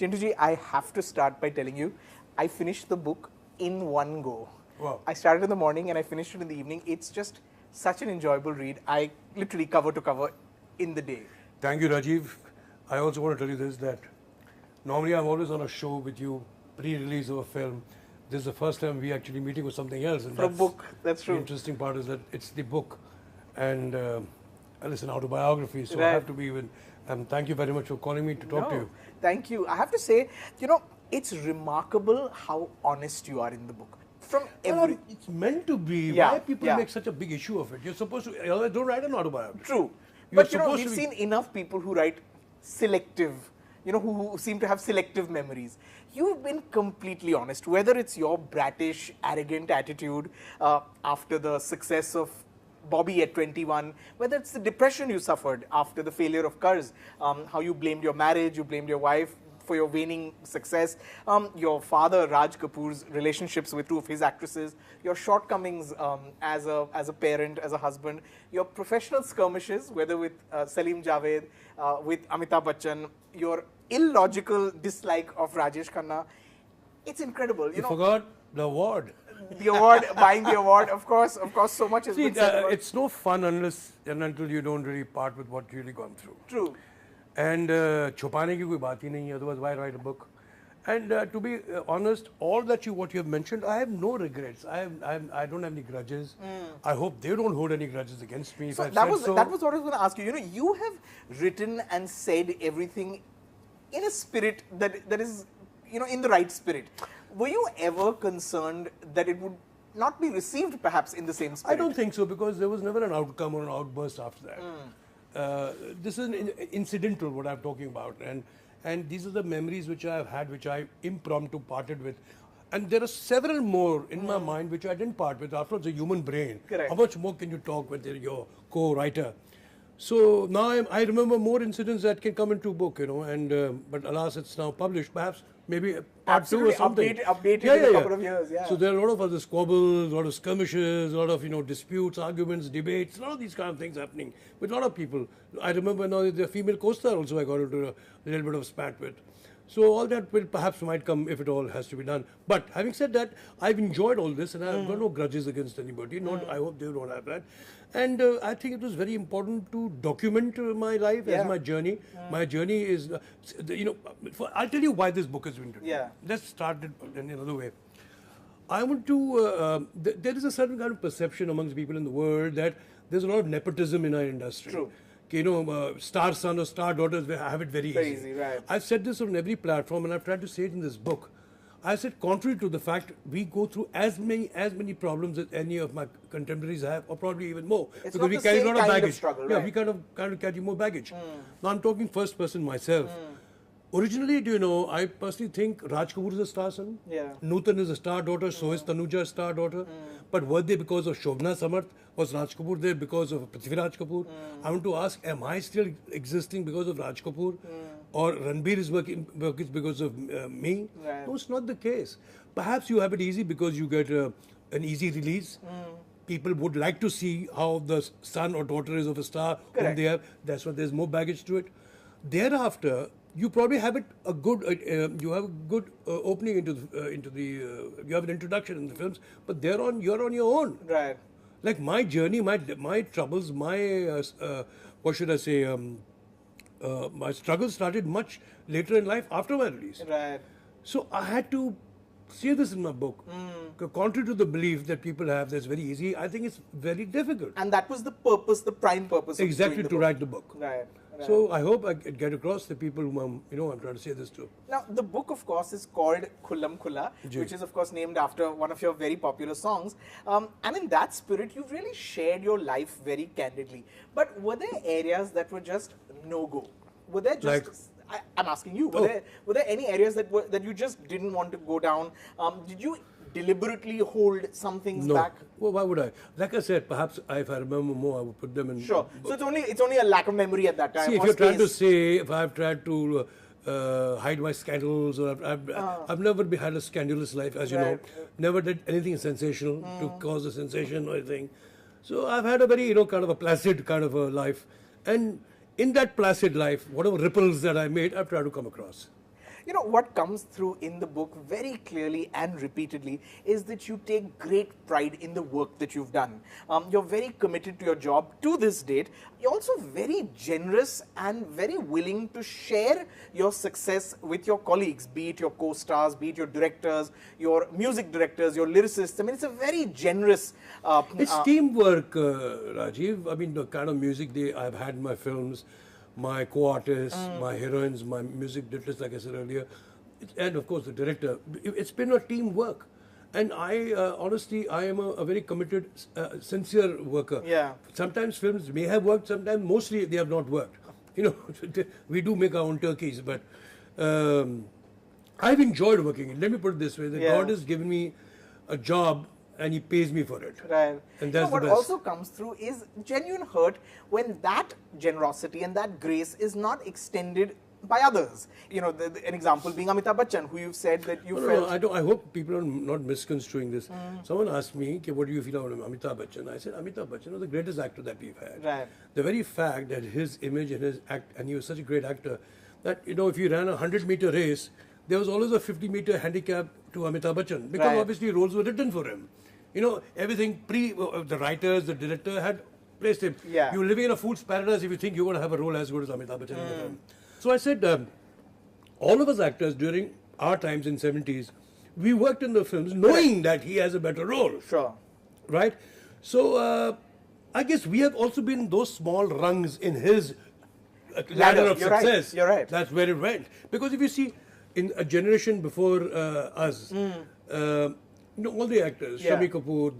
Chintuji, I have to start by telling you, I finished the book in one go. Wow. I started in the morning and I finished it in the evening. It's just such an enjoyable read. I literally cover to cover in the day. Thank you, Rajeev. I also want to tell you this, that normally I'm always on a show with you, pre-release of a film. This is the first time we actually meeting with something else. And For a book, that's true. The interesting part is that it's the book and listen, autobiography, so I Right. have to be even. And thank you very much for calling me to talk to you. Thank you. I have to say, you know, it's remarkable how honest you are in the book. From every... It's meant to be. Yeah, Why people yeah. make such a big issue of it? You're supposed to, otherwise don't write an autobiography. True. You're But you know, supposed we've to be- seen enough people who write selective, you know, who seem to have selective memories. You've been completely honest, whether it's your bratish, arrogant attitude after the success of Bobby at 21, whether it's the depression you suffered after the failure of Curse, how you blamed your marriage, you blamed your wife for your waning success, your father Raj Kapoor's relationships with two of his actresses, your shortcomings as a parent, as a husband, your professional skirmishes, whether with Salim Javed, with Amitabh Bachchan, your illogical dislike of Rajesh Khanna. It's incredible. You forgot the award. The award, buying the award, of course, so much has See, been said about it's no fun unless and until you don't really part with what you really gone through. True. And छुपाने की कोई बात ही नहीं है, otherwise why write a book? And to be honest, all what you have mentioned, I have no regrets. I don't have any grudges. I hope they don't hold any grudges against me. So if that I've was said that was what I was going to ask you. You know, you have written and said everything in a spirit that is, you know, in the right spirit. Were you ever concerned that it would not be received perhaps in the same spirit? I don't think so, because there was never an outcome or an outburst after that. This is incidental what I'm talking about, and these are the memories which I have had, which I impromptu parted with. And there are several more in my mind which I didn't part with. After all, it's a human brain. Correct. How much more can you talk with your co-writer? So now I remember more incidents that can come into a book, you know, and but alas, it's now published. Perhaps maybe part two or something. Updated in a couple of years, yeah. So there are a lot of other squabbles, a lot of skirmishes, a lot of, you know, disputes, arguments, debates, a lot of these kind of things happening with a lot of people. I remember now the female co-star also I got into a little bit of spat with. So all that will perhaps might come if it all has to be done. But having said that, I've enjoyed all this and I've got no grudges against anybody. Not, I hope they don't have that. And I think it was very important to document my life as my journey. My journey is, you know, I'll tell you why this book has been written. Yeah. Let's start it in another way. I want to, there is a certain kind of perception amongst people in the world that there's a lot of nepotism in our industry. True. You know, star son or star daughters have it very easy. Right. I've said this on every platform, and I've tried to say it in this book. I said, contrary to the fact, we go through as many problems as any of my contemporaries have, or probably even more, It's because not we the carry a same lot of kind of baggage. struggle, Yeah, right. we kind of carry more baggage. Now I'm talking first person myself. Originally, do you know, I personally think Raj Kapoor is a star son. Yeah. Nutan is a star daughter, so is Tanuja a star daughter. But were they because of Shobna Samarth? Was Raj Kapoor there because of Prithviraj Kapoor? I want to ask, am I still existing because of Raj Kapoor? Or Ranbir is working because of me? Right. No, it's not the case. Perhaps you have it easy because you get an easy release. People would like to see how the son or daughter is of a star whom Correct. they have. That's why there's more baggage to it. Thereafter, you probably have it a good. You have a good opening into the. You have an introduction in the films, but you're on your own. Right. Like my journey, my troubles, my what should I say? My struggles started much later in life after my release. Right. So I had to say this in my book. Contrary to the belief that people have that's very easy, I think it's very difficult. And that was the purpose, the prime purpose of Exactly, doing the to book. write the book. Right. So I hope I get across the people whom I'm trying to say this to. Now, the book, of course, is called Khulam Khula, which is, of course, named after one of your very popular songs. And in that spirit, you've really shared your life very candidly. But were there areas that were just no-go? Were there just... I'm asking you, were there any areas that you just didn't want to go down? Did you deliberately hold some things back? Well, why would I? Like I said, perhaps if I remember more, I would put them in. Sure. So it's only a lack of memory at that time. See, if or you're trying to space. say, if I've tried to hide my scandals, or I've never had a scandalous life, as you know. Never did anything sensational to cause a sensation or anything. So I've had a very, kind of a placid kind of a life. And in that placid life, whatever ripples that I made, I've tried to come across. You know, what comes through in the book very clearly and repeatedly is that you take great pride in the work that you've done. You're very committed to your job to this date. You're also very generous and very willing to share your success with your colleagues, be it your co-stars, be it your directors, your music directors, your lyricists. I mean, it's a very generous... It's teamwork, Rajiv. I mean, the kind of music I've had in my films, my co-artists, my heroines, my music directors, like I said earlier, and of course the director. It's been a teamwork. And I, honestly, I am a very committed, sincere worker. Yeah. Sometimes films may have worked, sometimes, mostly they have not worked. You know, we do make our own turkeys, but I've enjoyed working. Let me put it this way, that God has given me a job and He pays me for it. Right. And that's what the best. also comes through is genuine hurt when that generosity and that grace is not extended by others. You know, an example being Amitabh Bachchan, who you've said that you felt... I hope people are not misconstruing this. Someone asked me, what do you feel about Amitabh Bachchan? I said, Amitabh Bachchan was the greatest actor that we've had. Right. The very fact that his image and his act, and he was such a great actor, that, you know, if you ran a 100-meter race, there was always a 50-meter handicap to Amitabh Bachchan, because obviously roles were written for him. You know, everything the writers, the director had placed him. Yeah. You're living in a fool's paradise if you think you're going to have a role as good as Amitabh Bachchan in the film. So I said, all of us actors during our times in 70s, we worked in the films knowing that he has a better role. Sure. Right? So I guess we have also been those small rungs in his ladder of success. Right. You're right. That's where it went. Because if you see, in a generation before us, you know, all the actors, Shami Kapoor,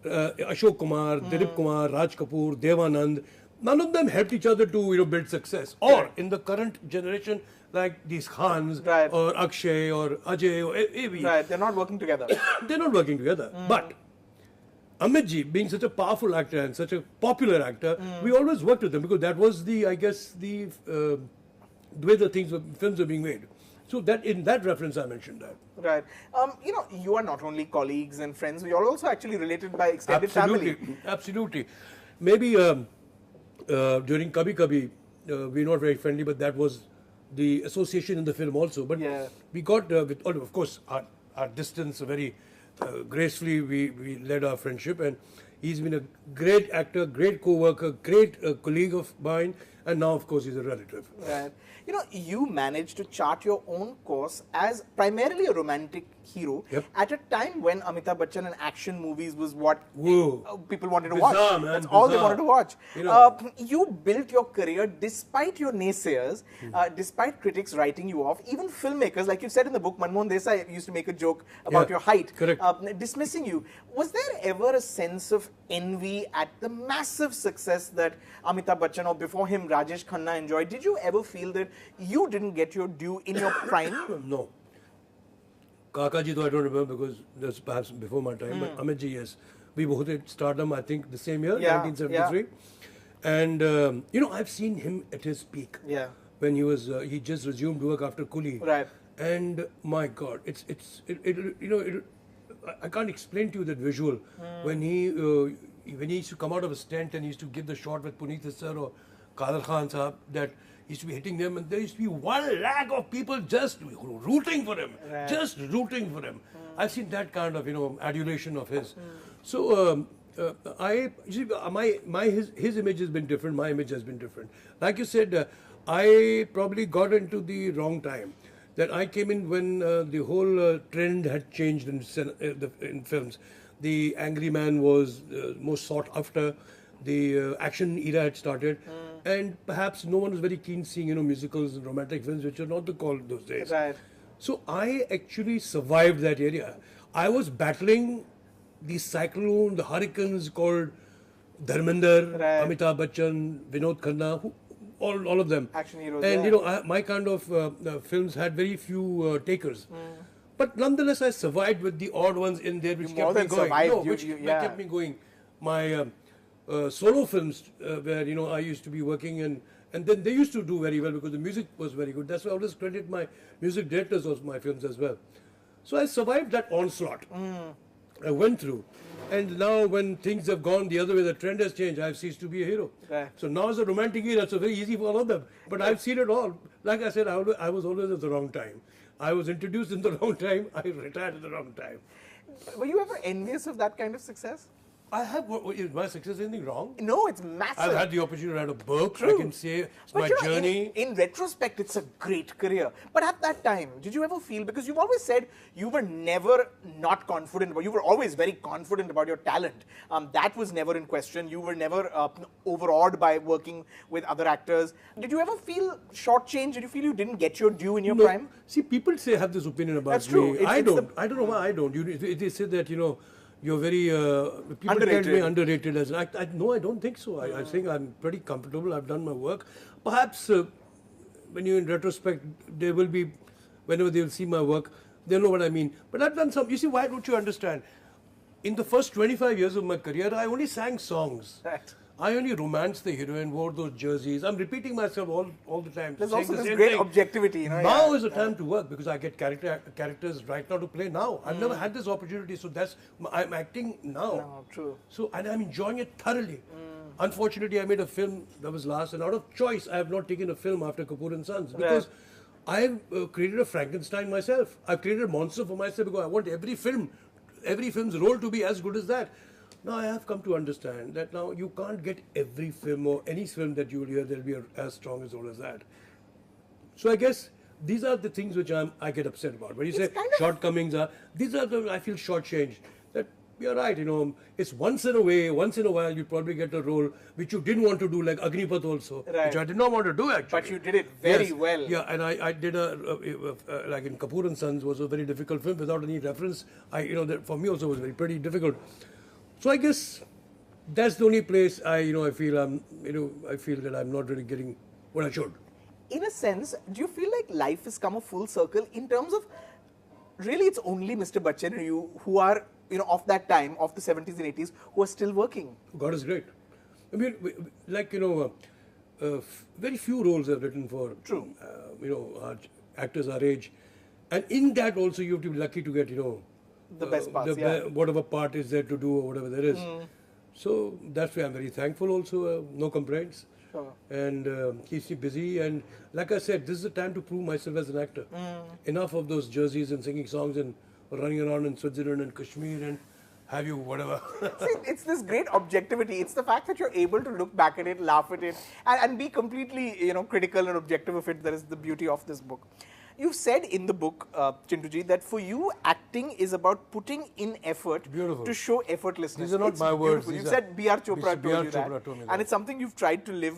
Ashok Kumar, Dilip Kumar, Raj Kapoor, Devanand, none of them helped each other to, you know, build success. Or in the current generation, like these Khans, or Akshay, or Ajay, or AV. Right, they're not working together. They're not working together. But Amit ji, being such a powerful actor and such a popular actor, we always worked with him, because that was the, I guess, the way the films were being made. So that in that reference, I mentioned that. Right. You know, you are not only colleagues and friends, we are also actually related by extended family. Absolutely. Maybe during Kabhi Kabhi, we're not very friendly, but that was the association in the film also. But we got, of course, our distance very gracefully, we led our friendship, and he's been a great actor, great co-worker, great colleague of mine, and now, of course, he's a relative. Right. You know, you managed to chart your own course as primarily a romantic hero at a time when Amitabh Bachchan and action movies was what people wanted to watch. That's all they wanted to watch. You know, you built your career despite your naysayers, despite critics writing you off, even filmmakers, like you said in the book, Manmohan Desai used to make a joke about your height, dismissing you. Was there ever a sense of envy at the massive success that Amitabh Bachchan, or before him Rajesh Khanna, enjoyed? Did you ever feel that you didn't get your due in your prime? No. Kaka ji, though I don't remember, because that's perhaps before my time, but Amit ji, yes. We both hit stardom, I think, the same year, 1973. And, you know, I've seen him at his peak. When he was, he just resumed work after Coolie. Right. And, my God, I can't explain to you that visual. When he used to come out of his tent and he used to give the shot with Puneet Sir or Kader Khan Sahab, that he used to be hitting them, and there used to be 1 lakh of people just rooting for him, just rooting for him. I've seen that kind of, you know, adulation of his. So his image has been different, my image has been different. Like you said, I probably got into the wrong time. That I came in when the whole trend had changed in films. The angry man was most sought after. The action era had started, and perhaps no one was very keen seeing, you know, musicals and romantic films, which are not the call those days. Right. So I actually survived that area. I was battling the cyclone, the hurricanes called Dharmender, Amitabh Bachchan, Vinod Khanna, all of them. Action heroes. And you know, my kind of films had very few takers. But nonetheless, I survived with the odd ones in there, which kept me going. Which kept me going. My solo films, where, you know, I used to be working, and then they used to do very well because the music was very good. That's why I always credit my music directors of my films as well. So I survived that onslaught. I went through. And now when things have gone the other way, the trend has changed, I've ceased to be a hero. Right. So now as a romantic hero, it's very easy for all of them. But I've seen it all. Like I said, I was always at the wrong time. I was introduced in the wrong time. I retired at the wrong time. Were you ever envious of that kind of success? I have, is my success anything wrong? No, it's massive. I've had the opportunity to write a book. True. I can say it's But my you know, journey. In retrospect, it's a great career. But at that time, did you ever feel, because you've always said you were never not confident, but you were always very confident about your talent. That was never in question. You were never overawed by working with other actors. Did you ever feel shortchanged? Did you feel you didn't get your due in your prime? See, people have this opinion about That's me. true. I don't. I don't know why I don't. They say that, you're very people Underrated. tell me underrated as an actor. No, I don't think so. I think I'm pretty comfortable. I've done my work. Perhaps when you in retrospect, there will be, whenever they will see my work, they'll know what I mean. But I've done some. You see, why don't you understand? In the first 25 years of my career, I only sang songs. Right. I only romanced the heroine, wore those jerseys. I'm repeating myself all the time. There's saying also the this same great thing. objectivity. Now is the time to work because I get characters right now to play now. I've never had this opportunity, so I'm acting now. No, true. So and I'm enjoying it thoroughly. Unfortunately, I made a film that was last, and out of choice, I have not taken a film after Kapoor and Sons because I've created a Frankenstein myself. I've created a monster for myself because I want every film's role to be as good as that. Now I have come to understand that now you can't get every film or any film that you will hear that'll be as strong as role as that. So I guess these are the things which I get upset about. When you say shortcomings these are the I feel shortchanged. That you're right, it's once in a while you probably get a role which you didn't want to do, like Agnipath also, which I did not want to do actually. But you did it very well. Yeah, and I did like in Kapoor and Sons was a very difficult film without any reference. That for me also was pretty difficult. So I guess that's the only place I feel that I'm not really getting what I should. In a sense, do you feel like life has come a full circle in terms of really it's only Mr. Bachchan and you who are of that time, of the 70s and 80s, who are still working? God is great. I mean, very few roles I've written for. True. Actors our age, and in that also you have to be lucky to get the best parts, whatever part is there to do or whatever there is. So that's why I'm very thankful also, no complaints. Sure. And keeps me busy, and like I said, this is the time to prove myself as an actor. Enough of those jerseys and singing songs and running around in Switzerland and Kashmir and have you whatever. See, it's this great objectivity. It's the fact that you're able to look back at it, laugh at it, and be completely critical and objective of it. That is the beauty of this book. You've said in the book, Chintuji, that for you, acting is about putting in effort to show effortlessness. These are not my words. You said B.R. Chopra told you that. And it's something you've tried to live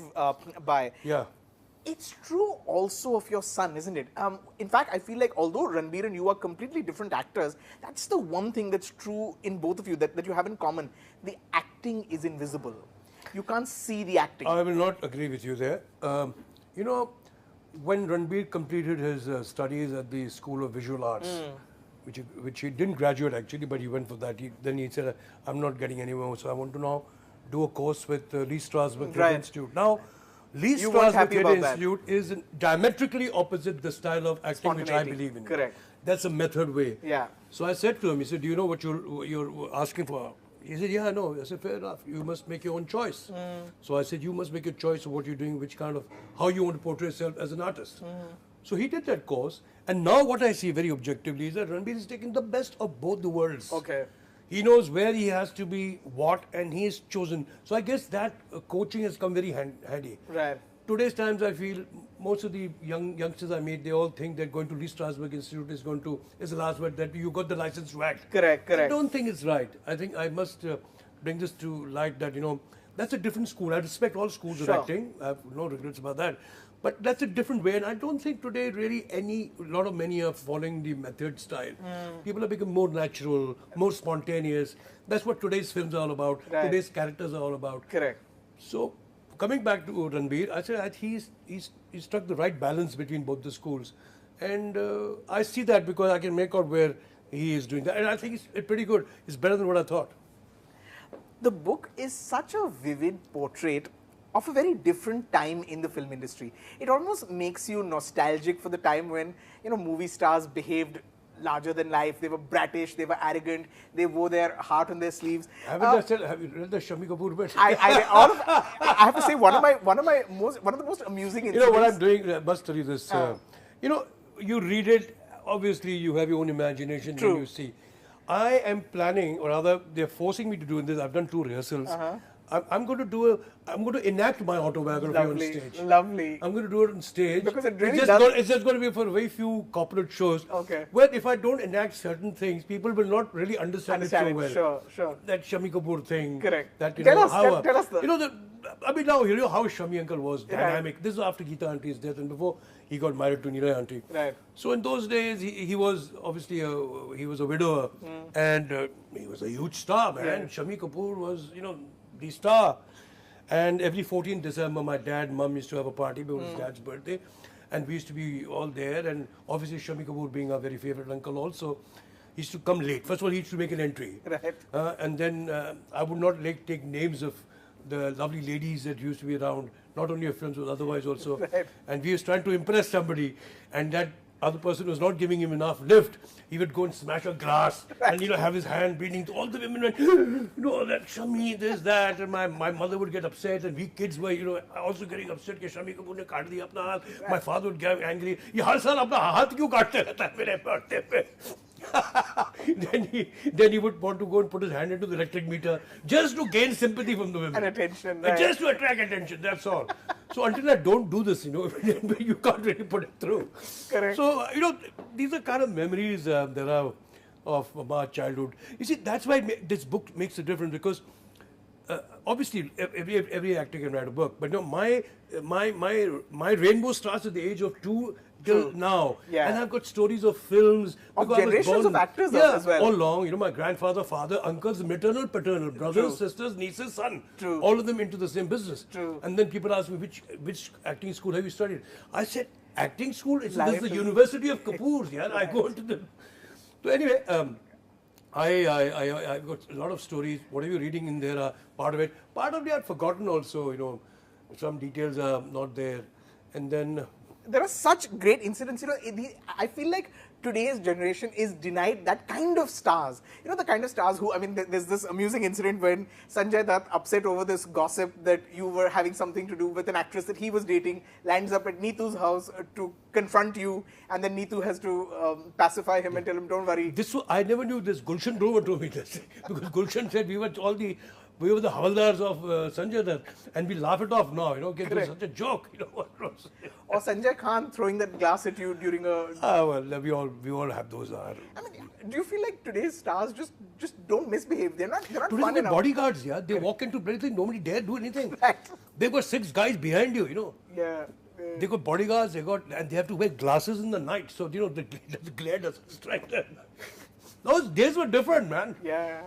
by. Yeah. It's true also of your son, isn't it? In fact, I feel like although Ranbir and you are completely different actors, that's the one thing that's true in both of you that you have in common. The acting is invisible. You can't see the acting. I will not agree with you there. When Ranbir completed his studies at the School of Visual Arts, which he didn't graduate actually, but he went for that. Then he said, I'm not getting anywhere, so I want to now do a course with Lee Strasberg Theatre Institute. Now, Lee Strasberg Theatre Institute is diametrically opposite the style of acting which I believe in. Correct. That's a method way. Yeah. So I said to him, he said, do you know what you're asking for? He said, yeah, I know. I said, fair enough. You must make your own choice. So I said, you must make a choice of what you're doing, how you want to portray yourself as an artist. So he did that course. And now what I see very objectively is that Ranbir is taking the best of both the worlds. Okay. He knows where he has to be, and he has chosen. So I guess that coaching has come very handy. Right. Today's times, I feel most of the youngsters I meet, they all think that going to Lee Strasberg Institute is the last word, that you got the license to act. Correct. I don't think it's right. I think I must bring this to light that, that's a different school. I respect all schools of acting. I have no regrets about that. But that's a different way, and I don't think today really many are following the method style. People are becoming more natural, more spontaneous. That's what today's films are all about. Right. Today's characters are all about. Correct. So, coming back to Ranbir, I said he struck the right balance between both the schools, and I see that because I can make out where he is doing that, and I think it's pretty good. It's better than what I thought. The book is such a vivid portrait of a very different time in the film industry. It almost makes you nostalgic for the time when movie stars behaved larger than life. They were bratish. They were arrogant. They wore their heart on their sleeves. Have you read the Shami Kapoor bit? I have to say one of the most amusing incidents. You know what I'm doing? I must tell you this. You know, you read it. Obviously, you have your own imagination when you see. I am planning, or rather, they're forcing me to do this. I've done 2 rehearsals. I'm going to enact my autobiography on stage. Lovely. I'm going to do it on stage. Because it really it's just going to be for very few corporate shows. Okay. Where if I don't enact certain things, people will not really understand it so well. Sure. That Shami Kapoor thing. Correct. That, Tell us you know, now you know how Shami uncle was dynamic. This is after Geeta auntie's death and before he got married to Neera auntie. Right. So in those days, he was obviously he was a widower and he was a huge star, man. Yeah. Shami Kapoor was, you know, the star. And every 14th December, my dad, mum used to have a party because it was his dad's birthday. And we used to be all there. And obviously, Shami Kapoor being our very favorite uncle also, he used to come late. First of all, he used to make an entry. Right. And then I would not take names of the lovely ladies that used to be around, not only of films, but otherwise also. Right. And we was trying to impress somebody. And that other person was not giving him enough lift. He would go and smash a glass and, you know, have his hand beating. All the women went, you know, that Shami, this, that. And my mother would get upset and we kids were, you know, also getting upset कि Shami Kapoor ने काट दिया अपना हाथ. My father would get angry. ये हर साल अपना हाथ क्यों काटते रहता है मेरे birthday पे? then he would want to go and put his hand into the electric meter just to gain sympathy from the women. And attention. Right. Just to attract attention, that's all. So until I don't do this, you know, you can't really put it through. Correct. So, you know, these are kind of memories there are of my childhood. You see, that's why this book makes a difference because obviously every actor can write a book, but no, my rainbow starts at the age of 2 till now. Yeah. And I've got stories of films. Of generations of actors as well. All along, you know, my grandfather, father, uncles, maternal, paternal, brothers, sisters, nieces, son. True. All of them into the same business. True. And then people ask me, which acting school have you studied? I said, acting school? This is the is- University of Kapoor. Yeah, I go into the... So anyway, I've got a lot of stories. What are you reading in there? Part of it. Part of it I've forgotten also, you know. Some details are not there. And then... There are such great incidents, you know, I feel like today's generation is denied that kind of stars. You know, the kind of stars who, I mean, there's this amusing incident when Sanjay Dutt, upset over this gossip that you were having something to do with an actress that he was dating, lands up at Neetu's house to confront you, and then Neetu has to pacify him and tell him, don't worry. I never knew this. Gulshan Drover told me this. Because Gulshan said we were the Havaldars of Sanjay Dutt, and we laugh it off now, you know, it was such a joke, you know. Or Sanjay Khan throwing that glass at you during a... Well, we all have those. I mean, do you feel like today's stars just don't misbehave? They're not Today's fun enough. bodyguards, yeah, they walk into anything, nobody dare do anything. Right. They've got 6 guys behind you, you know. Yeah. They got bodyguards, and they have to wear glasses in the night, so, you know, the glare doesn't strike them. Those days were different, man. Yeah.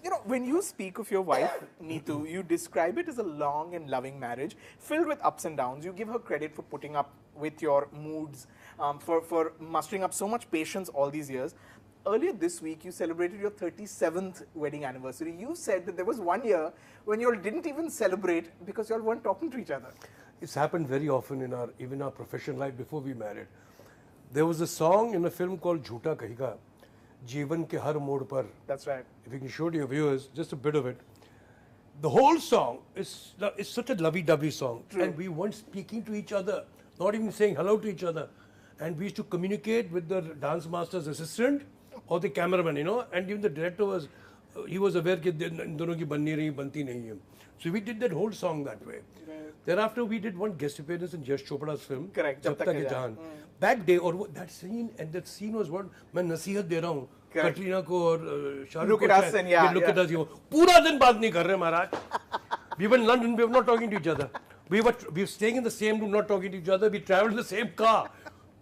You know, when you speak of your wife, Neetu, you describe it as a long and loving marriage filled with ups and downs. You give her credit for putting up with your moods, for mustering up so much patience all these years. Earlier this week, you celebrated your 37th wedding anniversary. You said that there was one year when you all didn't even celebrate because you all weren't talking to each other. It's happened very often in our professional life before we married. There was a song in a film called Jhoota Kahega, Jeevan ke har mode par. That's right. If you can show to your viewers just a bit of it. The whole song is such a lovey-dovey song. True. And we weren't speaking to each other, not even saying hello to each other. And we used to communicate with the dance master's assistant or the cameraman, you know, and even the director was aware that in dono ki banni rahi, banti nahi hai. So we did that whole song that way. Right. Thereafter, we did one guest appearance in Yash Chopra's film. Correct. Jab Tak Hai Jaan. That day, or that scene was what मैं नसीहत दे रहा हूँ कटरीना को और Shahrukh Look को. at us and yeah. Look at us. पूरा दिन बात नहीं कर रहे महाराज. We were in London. We were not talking to each other. We were staying in the same room, not talking to each other. We traveled in the same car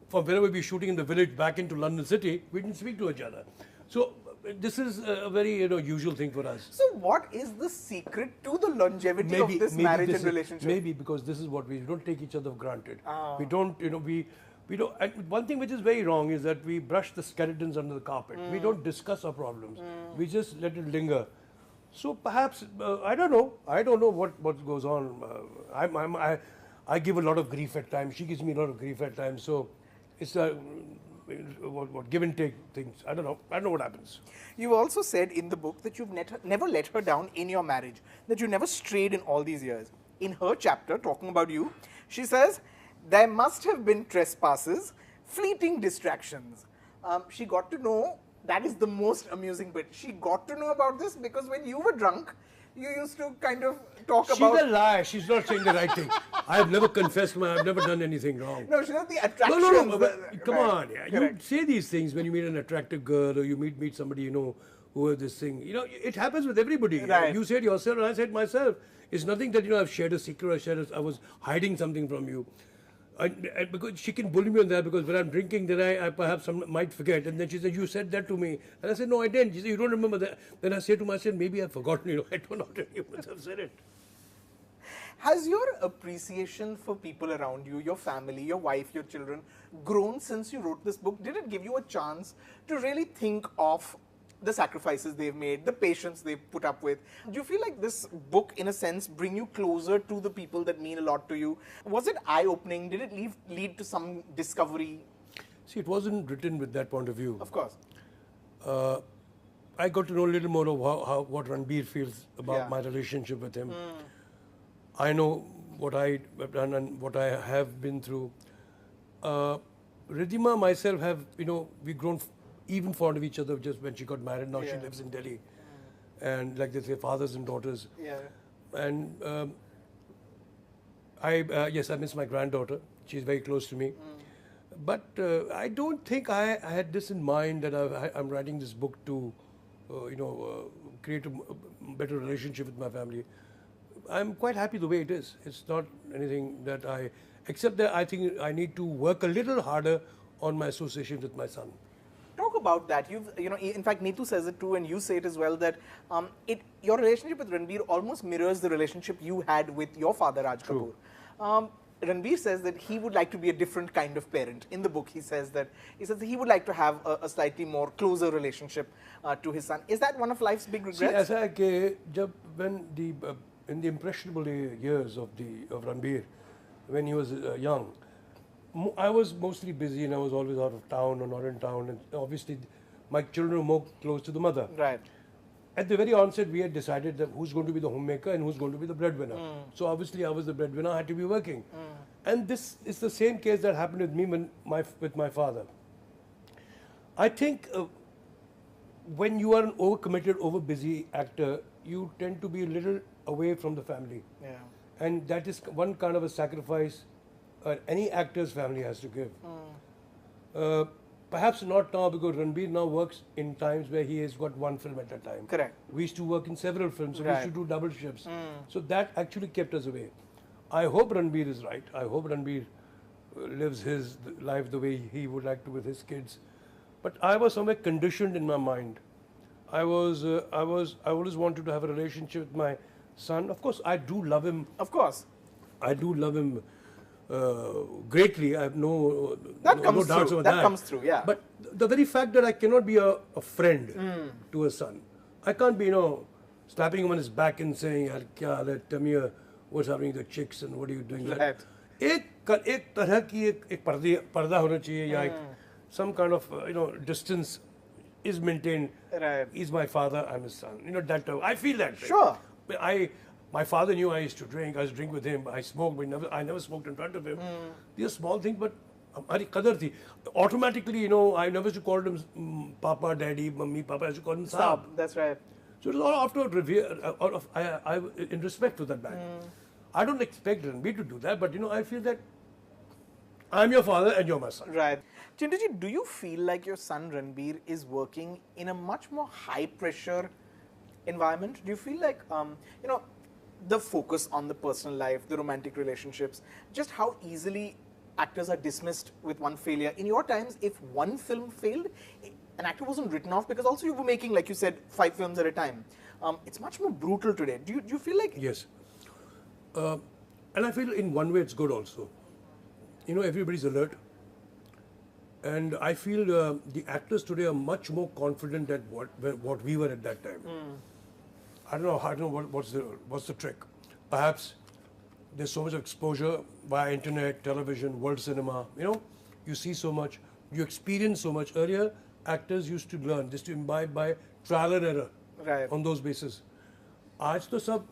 from wherever we were shooting in the village back into London city. We didn't speak to each other. So this is a very usual thing for us. So what is the secret to the longevity of this marriage and relationship? Maybe because this is what we don't take each other for granted. We don't, we don't. And one thing which is very wrong is that we brush the skeletons under the carpet. We don't discuss our problems. We just let it linger. So perhaps I don't know. I don't know what goes on. I give a lot of grief at times. She gives me a lot of grief at times. So it's give and take things. I don't know what happens. You also said in the book that you've never let her down in your marriage, that you never strayed in all these years. In her chapter, talking about you, she says, there must have been trespasses, fleeting distractions. She got to know, that is the most amusing bit, she got to know about this because when you were drunk, you used to kind of talk about... She's a liar. She's not saying the right thing. I've never confessed I've never done anything wrong. No, she's not the attraction. No, but come on. Yeah. You say these things when you meet an attractive girl or you meet somebody, who has this thing. It happens with everybody. Right. You said yourself and I said myself. It's nothing that, I've shared a secret or I was hiding something from you. Because she can bully me on that because when I'm drinking, then I perhaps might forget. And then she said, you said that to me. And I said, no, I didn't. She said, you don't remember that. Then I say to myself, maybe I've forgotten. I don't know if you must have said it. Has your appreciation for people around you, your family, your wife, your children, grown since you wrote this book? Did it give you a chance to really think of the sacrifices they've made, the patience they've put up with? Do you feel like this book, in a sense, bring you closer to the people that mean a lot to you? Was it eye-opening? Did it lead to some discovery? See, it wasn't written with that point of view. Of course. I got to know a little more of what Ranbir feels about my relationship with him. I know what I have done and what I have been through. Ridhima, myself have, we've grown even fond of each other just when she got married. Now she lives in Delhi. And like they say, fathers and daughters. Yeah. And I miss my granddaughter. She's very close to me. But I don't think I had this in mind that I'm writing this book to, create a better relationship with my family. I'm quite happy the way it is. It's not anything that except that I think I need to work a little harder on my association with my son. Talk about that. In fact, Neetu says it too, and you say it as well, that your relationship with Ranbir almost mirrors the relationship you had with your father, Raj Kapoor. Ranbir says that he would like to be a different kind of parent. In the book, he says that he would like to have a slightly more closer relationship to his son. Is that one of life's big regrets? See, in the impressionable years of Ranbir, when he was young, I was mostly busy and I was always out of town or not in town. And obviously, my children were more close to the mother. Right. At the very onset, we had decided that who's going to be the homemaker and who's going to be the breadwinner. So obviously, I was the breadwinner. I had to be working. And this is the same case that happened with me with my father. I think when you are an overcommitted, overbusy actor, you tend to be a little away from the family. Yeah. And that is one kind of a sacrifice any actor's family has to give. Perhaps not now because Ranbir now works in times where he has got one film at a time. Correct. We used to work in several films, so we used to do double shifts. So that actually kept us away. I hope Ranbir is right. I hope Ranbir lives his life the way he would like to with his kids. But I was somewhere conditioned in my mind. I always wanted to have a relationship with my son. Of course, I do love him. Of course. I do love him greatly. I have no doubts about that. That comes through, yeah. But the very fact that I cannot be a friend to a son. I can't be, slapping him on his back and saying, tell me what's happening with the chicks and what are you doing. Right. एक तरह की एक पर्दा होना चाहिए या some kind of distance is maintained. Right. He's my father, I'm his son. That I feel that. Sure. My father knew I used to drink. I used to drink with him. I smoked, but I never smoked in front of him. These are small things, but हमारी कदर थी. Automatically, I never used to call him Papa, Daddy, Mummy, Papa. I used to call him Saab. That's right. So it was all after in respect to that man. I don't expect Ranbir to do that, but I feel that I'm your father and you're my son. Right. Chintaji, do you feel like your son Ranbir is working in a much more high pressure environment? Do you feel like, the focus on the personal life, the romantic relationships, just how easily actors are dismissed with one failure? In your times, if one film failed, an actor wasn't written off because also you were making, like you said, 5 films at a time. It's much more brutal today. Do you feel like... Yes. And I feel in one way it's good also. Everybody's alert. And I feel the actors today are much more confident at what we were at that time. I don't know what's the trick. Perhaps there's so much exposure via internet, television, world cinema. You see so much. You experience so much. Earlier, actors used to learn, just to imbibe by trial and error Right. on those bases. आज तो सब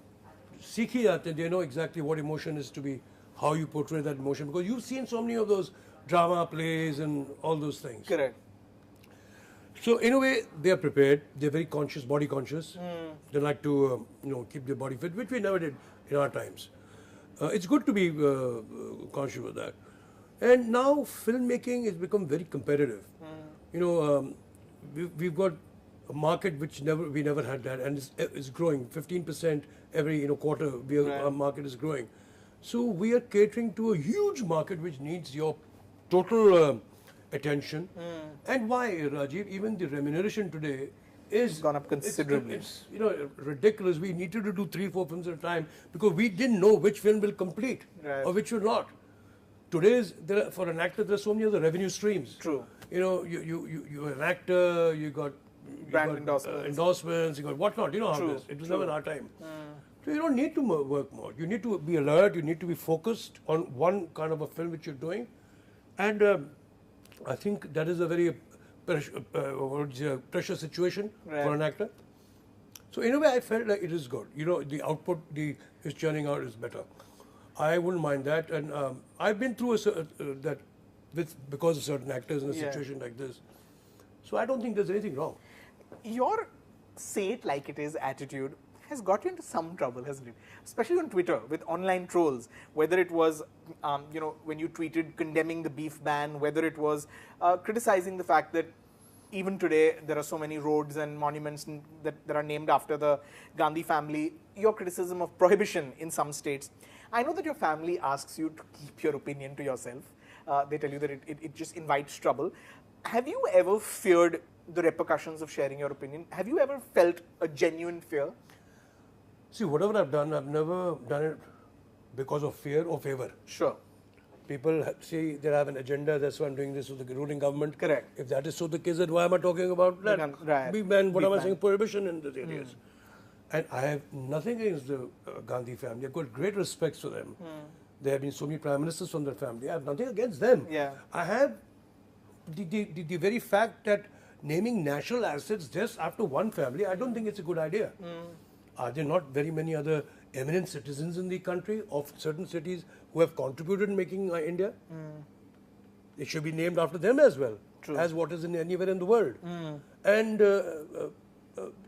सीख ही जाते हैं. They know exactly what emotion is to be, how you portray that emotion, because you've seen so many of those drama plays and all those things. Correct. So in a way, they are prepared. They're very conscious, body conscious. They like to, keep their body fit, which we never did in our times. It's good to be conscious of that. And now filmmaking has become very competitive. We've got a market which we never had that, and it's growing 15% every quarter. Our market is growing. So we are catering to a huge market which needs your total attention. And why, Rajeev? Even the remuneration today is gone up considerably. It's ridiculous. We needed to do 3-4 films at a time because we didn't know which film will complete or which will not. For an actor, there are so many other revenue streams. True. You're an actor. You got brand endorsements. You got whatnot. You know how it is. It was never our time. So you don't need to work more. You need to be alert. You need to be focused on one kind of a film which you're doing, and I think that is a very pressure situation for an actor. So in a way, I felt like it is good. The output is churning out is better. I wouldn't mind that, and I've been through that because of certain actors in a situation like this. So I don't think there's anything wrong. Your say it like it is attitude has got you into some trouble, hasn't it? Especially on Twitter with online trolls, whether it was, when you tweeted condemning the beef ban, whether it was criticizing the fact that even today there are so many roads and monuments that are named after the Gandhi family, your criticism of prohibition in some states. I know that your family asks you to keep your opinion to yourself. They tell you that it just invites trouble. Have you ever feared the repercussions of sharing your opinion? Have you ever felt a genuine fear? See, whatever I've done, I've never done it because of fear or favor. Sure. People say they have an agenda, that's why I'm doing this with the ruling government. Correct. If that is so the case, then why am I talking about that? Right. What am I saying? Prohibition in these areas. And I have nothing against the Gandhi family. I've got great respect for them. There have been so many prime ministers from their family. I have nothing against them. Yeah. I have the very fact that naming national assets just after one family, I don't think it's a good idea. Are there not very many other eminent citizens in the country of certain cities who have contributed in making India? It should be named after them as well, as what is anywhere in the world. And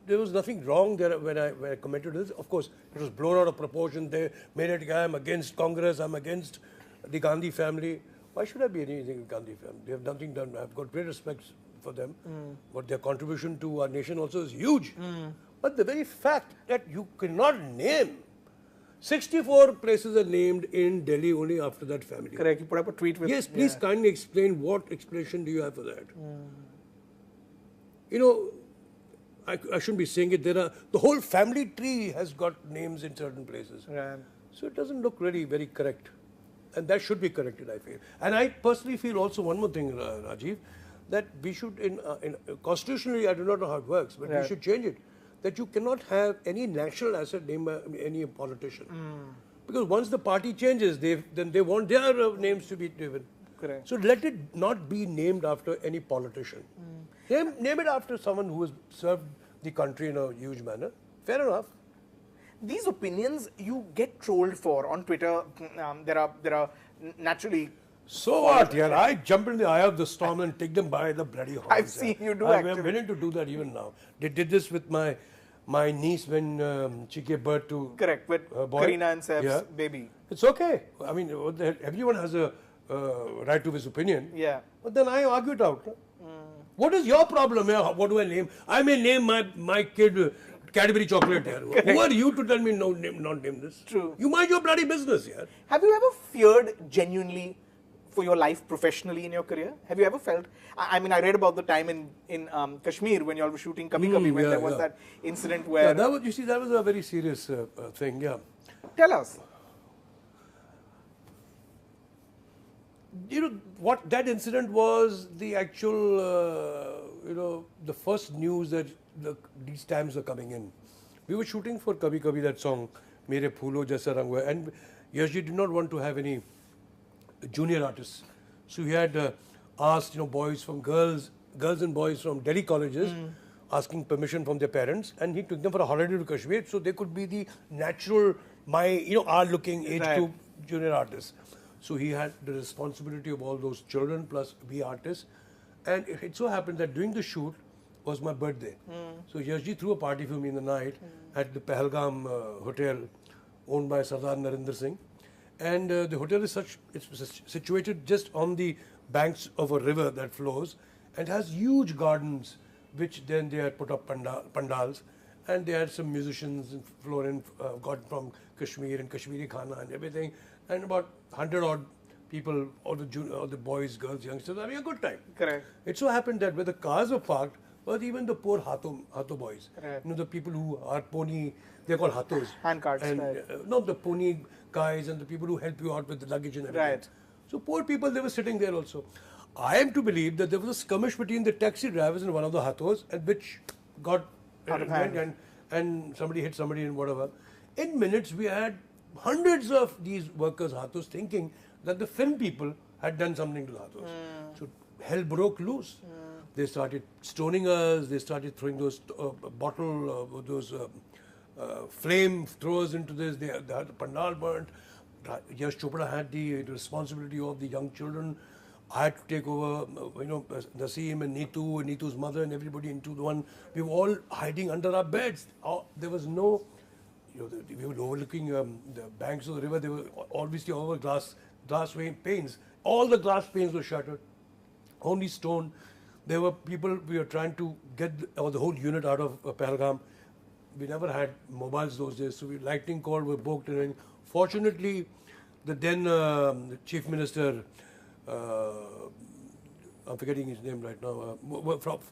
there was nothing wrong there when I commented this. Of course, it was blown out of proportion. They made it, I'm against Congress, I'm against the Gandhi family. Why should I be anything with Gandhi family? They have nothing done. I've got great respect for them. But their contribution to our nation also is huge. But the very fact that you cannot name 64 places are named in Delhi only after that family. Correct. You put up a tweet with... Yes, please kindly explain what explanation do you have for that. I shouldn't be saying it. The whole family tree has got names in certain places. Right. So it doesn't look really very correct. And that should be corrected, I feel. And I personally feel also one more thing, Rajeev, that we should, constitutionally, I do not know how it works, but we should change it. That you cannot have any national asset named by any politician. Because once the party changes, then they want their names to be given. Correct. So let it not be named after any politician. Name it after someone who has served the country in a huge manner. Fair enough. These opinions you get trolled for on Twitter. There are naturally... So what? Yeah, I jump in the eye of the storm and take them by the bloody horns. I've seen you do actually. I'm willing to do that even now. They did this with my niece when she gave birth to Correct, with her boy. Karina and Saif's baby. It's okay. I mean, everyone has a right to his opinion. Yeah. But then I argue it out. What is your problem here? What do I name? I may name my kid Cadbury chocolate here. Who are you to tell me not name this? True. You mind your bloody business here. Have you ever feared genuinely for your life professionally in your career? Have you ever felt... I mean, I read about the time in Kashmir when you all were shooting Kabhi Kabhi, when there was that incident where... Yeah, that was a very serious thing, yeah. Tell us. What that incident was the actual, the first news that these times were coming in. We were shooting for Kabhi Kabhi, that song, Mere Phoolo Jaisa Rang Hua, and Yash ji did not want to have any junior artists. So he had asked, girls and boys from Delhi colleges, asking permission from their parents, and he took them for a holiday to Kashmir, so they could be the natural, odd-looking age Right. group junior artists. So he had the responsibility of all those children plus be artists, and it so happened that during the shoot was my birthday. So Yashji threw a party for me in the night at the Pahalgam hotel, owned by Sardar Narendra Singh. And the hotel is it's situated just on the banks of a river that flows and has huge gardens, which then they had put up pandals, and they had some musicians and Florin got from Kashmir and Kashmiri Khana and everything, and about 100 odd people, all the boys, girls, youngsters having a good time. Correct. It so happened that where the cars were parked was even the poor Hato boys. Right. The people who are pony, they're called Hatos. Hand carts, and, right. Not the pony guys and the people who help you out with the luggage and everything. Right. So poor people, they were sitting there also. I am to believe that there was a skirmish between the taxi drivers and one of the Hatos, and which got Out of hand. and somebody hit somebody and whatever. In minutes, we had hundreds of these workers, Hatos, thinking that the film people had done something to the Hatos. So hell broke loose. They started stoning us. They started throwing those flame throwers into this. They had the pandal burnt. Yash Chopra had the responsibility of the young children. I had to take over, Naseem and Neetu's mother and everybody into the one. We were all hiding under our beds. There was no, we were overlooking the banks of the river. They were obviously over glass panes. All the glass panes were shattered. Only stone. There were people, we were trying to get the whole unit out of Pahalgam. We never had mobiles those days, so lightning cord were poked in. Fortunately, the then the Chief Minister, I'm forgetting his name right now,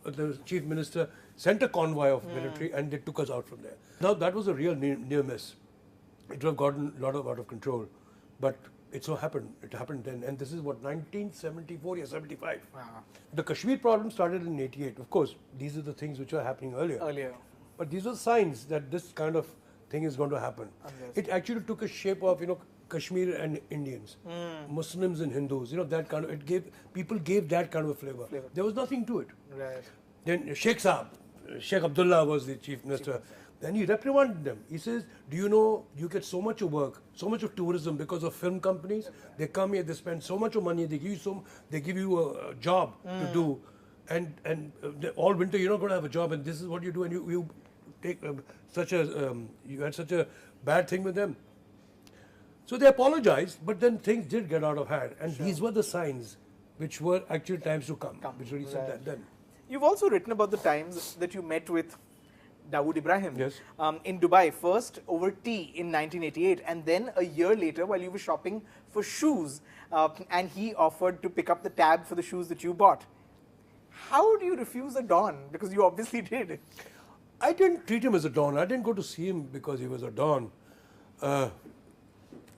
the Chief Minister sent a convoy of military and they took us out from there. Now that was a real near miss. It would have gotten a lot out of control, but it so happened. It happened then, and this is what 1974 or 75. Wow. The Kashmir problem started in '88. Of course, these are the things which were happening earlier. But these are signs that this kind of thing is going to happen. Yes. It actually took a shape of Kashmir and Indians, Muslims and Hindus. That kind of people gave that kind of a flavor. There was nothing to it. Right. Then Sheikh Abdullah was the chief minister. Then he reprimanded them. He says, do you know you get so much of work, so much of tourism because of film companies? They come here, they spend so much of money, they give you a job to do, and all winter you're not going to have a job, and this is what you do, and you take you had such a bad thing with them. So they apologized, but then things did get out of hand, and these were the signs which were actual times to come. Which really said that then. You've also written about the times that you met with Dawood Ibrahim in Dubai, first over tea in 1988, and then a year later while you were shopping for shoes, and he offered to pick up the tab for the shoes that you bought. How do you refuse a don? Because you obviously did. I didn't treat him as a don. I didn't go to see him because he was a don.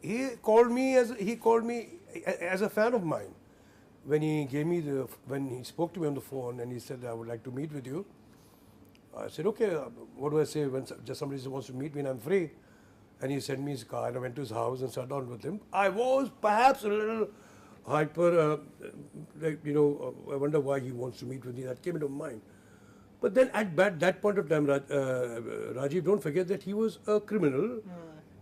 He called me as a fan of mine. When he spoke to me on the phone and he said, I would like to meet with you. I said, okay, what do I say when just somebody wants to meet me and I'm free? And he sent me his car and I went to his house and sat down with him. I was perhaps a little hyper, I wonder why he wants to meet with me. That came into mind. But then at that point of time, Rajiv, don't forget that he was a criminal.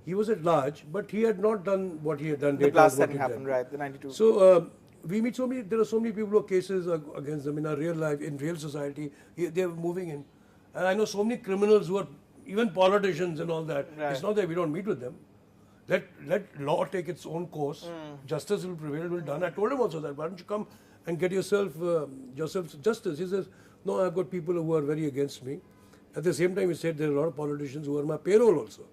He was at large, but he had not done what he had done. The blast hadn't happened, right, the 92. So we meet there are so many people who have cases against them in our real life, in real society. They're moving in. And I know so many criminals who are even politicians and all that. Right. It's not that we don't meet with them. Let law take its own course. Justice will prevail, will be done. I told him also that, why don't you come and get yourself justice? He says, no, I've got people who are very against me. At the same time, he said there are a lot of politicians who are my payroll also.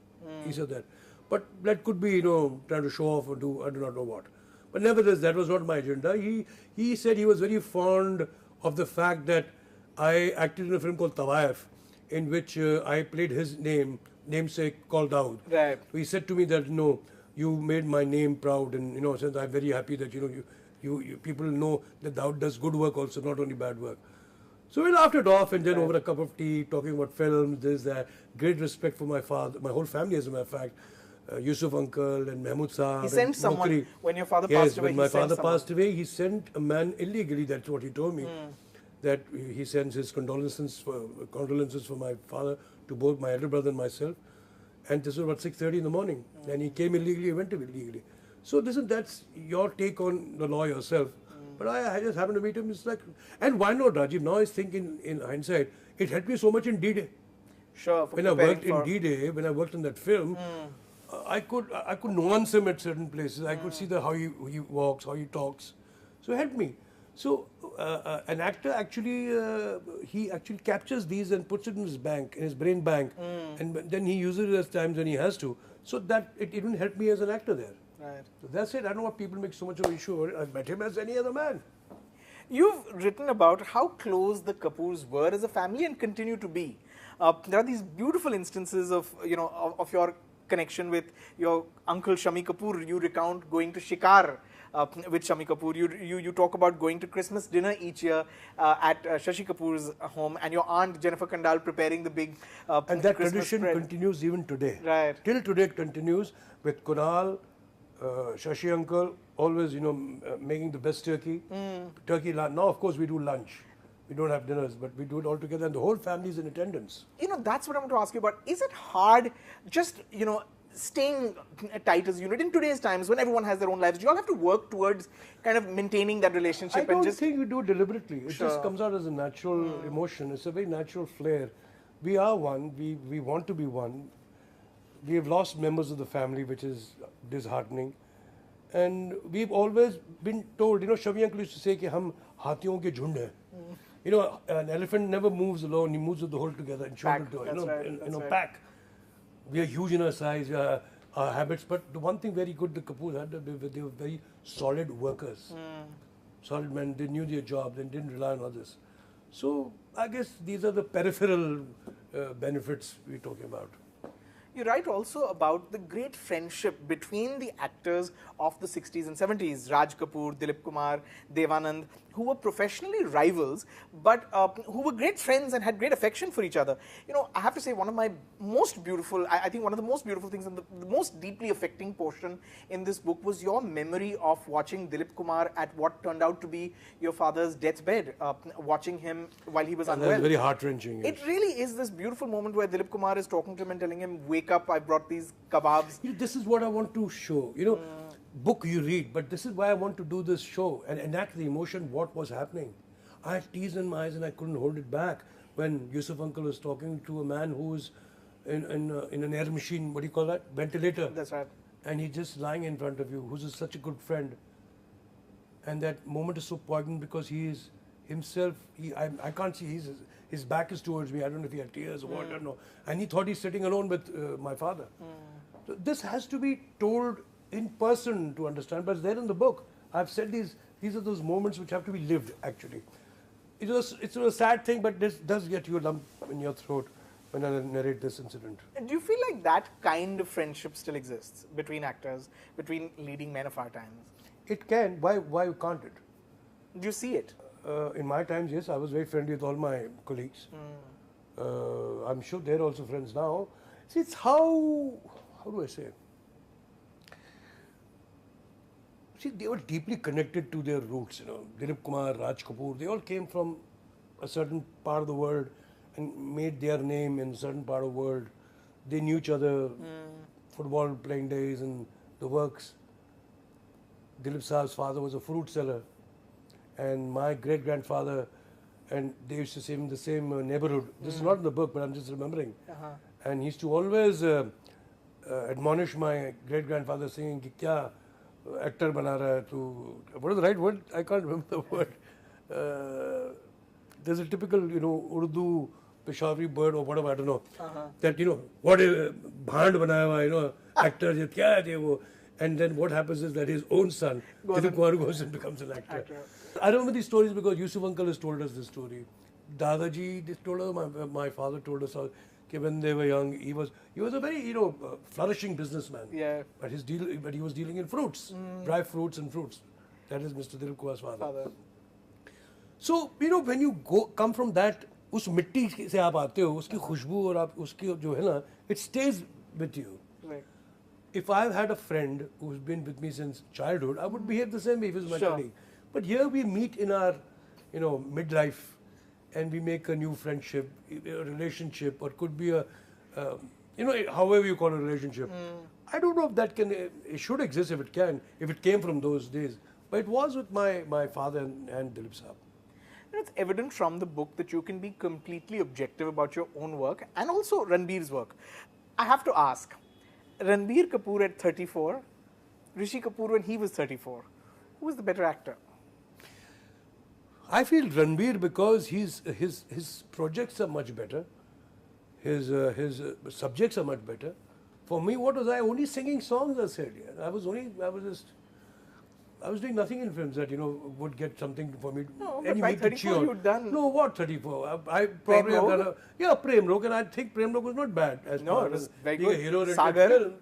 He said that. But that could be, trying to show off or do, I do not know what. But nevertheless, that was not my agenda. He said he was very fond of the fact that I acted in a film called Tawaif, in which I played his namesake called Dawood. Right. So he said to me that, you made my name proud, and since I'm very happy that you people know that Dawood does good work also, not only bad work. So we laughed it off, and then over a cup of tea, talking about films, this, that. Great respect for my father, my whole family as a matter of fact. Yusuf uncle and Mahmud Saab. He sent someone Mokri. when your father Yes, passed away. when my he sent father someone. passed away, he sent a man illegally. That's what he told me. That he sends his condolences for my father to both my elder brother and myself. And this was about 6:30 in the morning. And he came illegally, he went illegally. So listen, that's your take on the law yourself. But I just happened to meet him. It's like, and why not, Rajiv? Now I think in hindsight, it helped me so much in D-Day. Sure. When I worked in D-Day, when I worked in that film, I could nuance him at certain places. I could see how he walks, how he talks. So it helped me. So an actor actually he actually captures these and puts it in his brain bank, and then he uses it at times when he has to. So that it even helped me as an actor there. Right. So that's it. I don't know what people make so much of an issue of it. I've met him as any other man. You've written about how close the Kapoors were as a family and continue to be. There are these beautiful instances of of your connection with your uncle Shami Kapoor. You recount going to Shikar with Shami Kapoor. You talk about going to Christmas dinner each year at Shashi Kapoor's home, and your aunt Jennifer Kandal preparing the big And that Christmas tradition spread. continues even today. Right. Till today it continues with Kunal, Shashi uncle, always, making the best turkey. Turkey lunch. Now, of course, we do lunch. We don't have dinners, but we do it all together, and the whole family is in attendance. That's what I want to ask you about. Is it hard just, staying tight as a unit in today's times when everyone has their own lives? Do you all have to work towards kind of maintaining that relationship? I don't and just think we do it deliberately. It Sure. just comes out as a natural emotion. It's a very natural flair. We are one. We want to be one. We have lost members of the family, which is disheartening. And we've always been told, Shami uncle used to say कि हम हाथियों के झुंड हैं. An elephant never moves alone. He moves with the whole together and Pack, children that's right, that's right. pack. We are huge in our size, our habits. But the one thing very good the Kapoors had, they were very solid workers. Solid men. They knew their job. They didn't rely on others. So I guess these are the peripheral benefits we're talking about. You write also about the great friendship between the actors of the 60s and 70s, Raj Kapoor, Dilip Kumar, Devanand, who were professionally rivals, but who were great friends and had great affection for each other. I have to say, one of my most beautiful, I think one of the most beautiful things and the most deeply affecting portion in this book was your memory of watching Dilip Kumar at what turned out to be your father's deathbed, watching him while he was unwell. That's very heart-wrenching. It really is this beautiful moment where Dilip Kumar is talking to him and telling him, wake up, I brought these kebabs. This is what I want to show. Book you read, but this is why I want to do this show and enact the emotion, what was happening. I had tears in my eyes and I couldn't hold it back when Yusuf uncle was talking to a man who was in an air machine, what do you call that? Ventilator. That's right. And he's just lying in front of you, who's such a good friend. And that moment is so poignant because he is himself, I can't see, his back is towards me. I don't know if he had tears or what, I don't know. And he thought he's sitting alone with my father. So this has to be told in person to understand, but it's there in the book. I've said these are those moments which have to be lived, actually. It's a sad thing, but this does get you a lump in your throat when I narrate this incident. Do you feel like that kind of friendship still exists between actors, between leading men of our times? It can. Why can't it? Do you see it? In my times, yes, I was very friendly with all my colleagues. I'm sure they're also friends now. See, it's how do I say it? See, they were deeply connected to their roots, Dilip Kumar, Raj Kapoor, they all came from a certain part of the world and made their name in a certain part of the world. They knew each other, football playing days and the works. Dilip Saab's father was a fruit seller, and my great-grandfather, and they used to stay in the same neighborhood. This is not in the book, but I'm just remembering. And he used to always admonish my great-grandfather, saying, "Ki kya actor bana raha hai tu?" What is the right word? I can't remember the word. There's a typical, Urdu, Peshawari word or whatever, I don't know. That, what is bhand banaya hua, actor, kya hai wo? And then what happens is that his own son, Dilip Kumar, goes and becomes an actor. I remember these stories because Yusuf uncle has told us this story. Dadaji told us, my father told us how when they were young, he was a very flourishing businessman. Yeah. But he was dealing in fruits, dry fruits and fruits. That is Mr. Dilip Kumar's father. So when you come from that, उस मिट्टी से आप आते हो, उसकी खुशबू और आप उसकी जो है ना, it stays with you. Right. if I've had a friend who's been with me since childhood, I would behave the same way if he was my colleague. But here we meet in our, midlife, and we make a new friendship, a relationship, or could be a, however you call a relationship. I don't know if that can, it should exist if it can, if it came from those days. But it was with my father and Dilip Saab. It's evident from the book that you can be completely objective about your own work and also Ranbir's work. I have to ask, Ranbir Kapoor at 34, Rishi Kapoor when he was 34, who was the better actor? I feel Ranbir because his projects are much better, his subjects are much better. For me, what was I only singing songs? I said, yeah. I was doing nothing in films that would get something for me. No, but by 34 you'd done. No, what 34? I probably have done Prem Rog, and I think Prem Rog was not bad as no, it was very being good. a hero Sagar. film.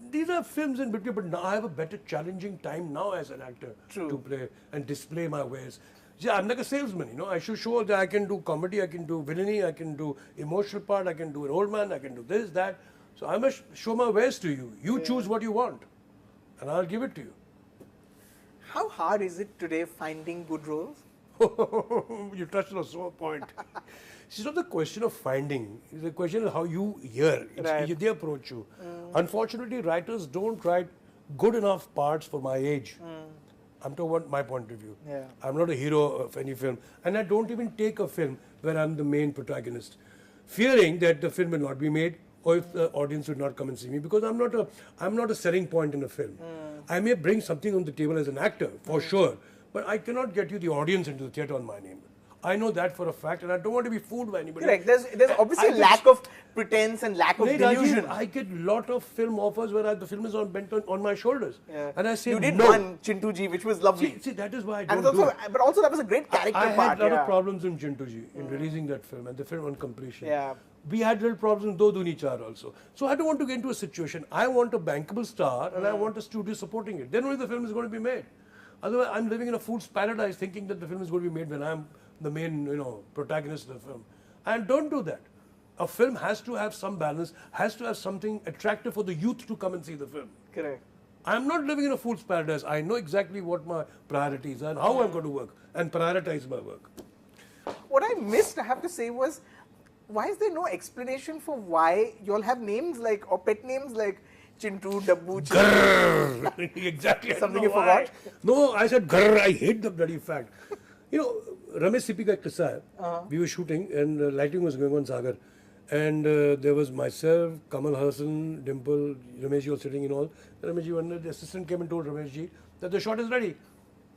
These are films in between, but now I have a better challenging time now as an actor to play and display my wares. Yeah, I'm like a salesman, I should show that I can do comedy, I can do villainy, I can do emotional part, I can do an old man, I can do this, that. So I must show my wares to you. You choose what you want, and I'll give it to you. How hard is it today finding good roles? You touched on a sore point. It's not the question of finding. It's the question of how you hear. They approach you. Unfortunately, writers don't write good enough parts for my age. I'm talking about my point of view. Yeah. I'm not a hero of any film. And I don't even take a film where I'm the main protagonist, fearing that the film will not be made or if the audience would not come and see me, because I'm not a selling point in a film. I may bring something on the table as an actor, for sure, but I cannot get you the audience into the theatre on my name. I know that for a fact, and I don't want to be fooled by anybody. Correct. There's obviously a lack of pretense and lack of delusion. I get a lot of film offers where the film is bent on my shoulders. Yeah. And I say, you did no. one, Chintuji, which was lovely. See, that is why I and don't do it. But also that was a great character I part. had a lot of problems in Chintuji, in releasing that film, and the film on completion. Yeah. We had little problems in Do Duni Char also. So I don't want to get into a situation. I want a bankable star, and I want a studio supporting it. Then only the film is going to be made. Otherwise, I'm living in a fool's paradise thinking that the film is going to be made when I'm the main, protagonist of the film. And don't do that. A film has to have some balance, has to have something attractive for the youth to come and see the film. Correct. I'm not living in a fool's paradise. I know exactly what my priorities are and how I'm going to work and prioritize my work. What I missed, I have to say, was why is there no explanation for why you all have names like, or pet names like Chintu, Dabbu, Grrr. Exactly. Something you forgot? No, I said grrr. I hate the bloody fact. Ramesh Sippy ka kissa hai. We were shooting and lighting was going on Sagar. And there was myself, Kamal Hassan, Dimple, Rameshji was sitting in all. Rameshji, the assistant came and told Rameshji that the shot is ready.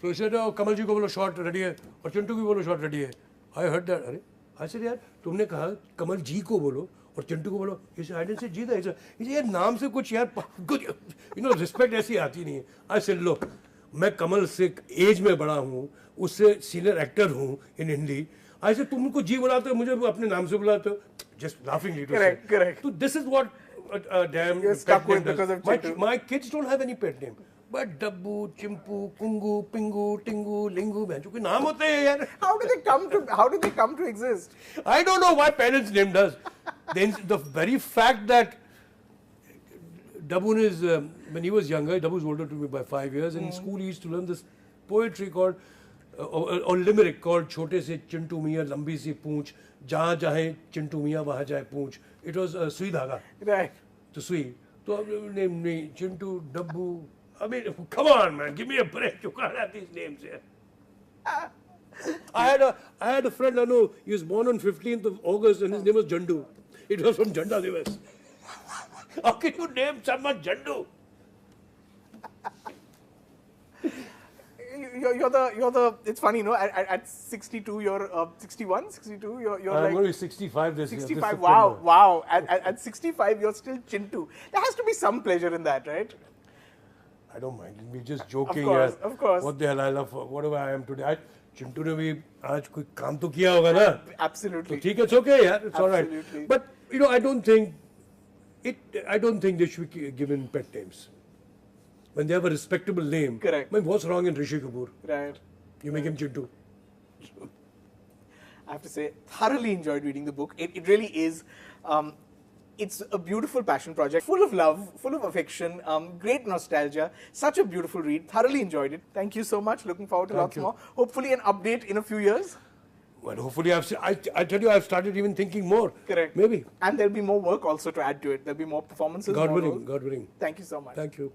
So he said, Kamal ji ko bolo shot ready hai. Or Chintu ki bolo shot ready hai. I heard that. I said, yaar, तुमने कहा Kamal ji को बोलो और चिंटू को बोलो. He said, I didn't say जी था. He said, यार नाम से कुछ यार, respect ऐसी आती नहीं है. I said, look, मैं कमल से एज में बड़ा हूँ, उससे सीनियर एक्टर हूँ in Hindi. I said, तुम उनको जी बुलाते हो, मुझे अपने नाम से बुलाते हो. Just laughingly to say. Correct. So this is what damn You're stuck with because of Chintu. My kids don't have any pet name. But Dabbu, Chimpu, Kungu, Pingu, Tingu, Lingu, bencho कोई नाम होते हैं यार. How did they come to exist? I don't know why parents named us. Then the very fact that Dabbu is when he was younger, Dabbu is older to me by 5 years. In school, he used to learn this poetry called or limerick called "Chote se Chintu Miya lambi si poonch, jahan jahe Chintu Miya wahan jaye poonch." It was sui dhaga. Right. To sui. So named me Chintu, Dabbu. I mean, come on, man, give me a break. You can't have these names here. I had a friend I know. He was born on 15th of August, and his name was Jandu. It was from Janda Divas. How can you name someone Jandu? You're the. It's funny, at 62, you're 61, 62. You're I'm like going to be 65 this year. 65. Wow. At 65, you're still Chintu. There has to be some pleasure in that, right? I don't mind. We're just joking. Of course. What the hell I love, whatever I am today. Chintu ने भी आज कोई काम तो किया होगा ना? Absolutely. तो ठीक है, it's okay, yeah, it's all right. Absolutely. But I don't think they should be given pet names. When they have a respectable name. Correct. I mean, what's wrong in Rishi Kapoor? Right. You make him Chintu. I have to say, thoroughly enjoyed reading the book. It really is It's a beautiful passion project, full of love, full of affection, great nostalgia. Such a beautiful read. Thoroughly enjoyed it. Thank you so much. Looking forward to lots more. Hopefully an update in a few years. Well, hopefully I tell you, I've started even thinking more. Correct. Maybe. And there'll be more work also to add to it. There'll be more performances. God more willing, roles. God willing. Thank you so much. Thank you.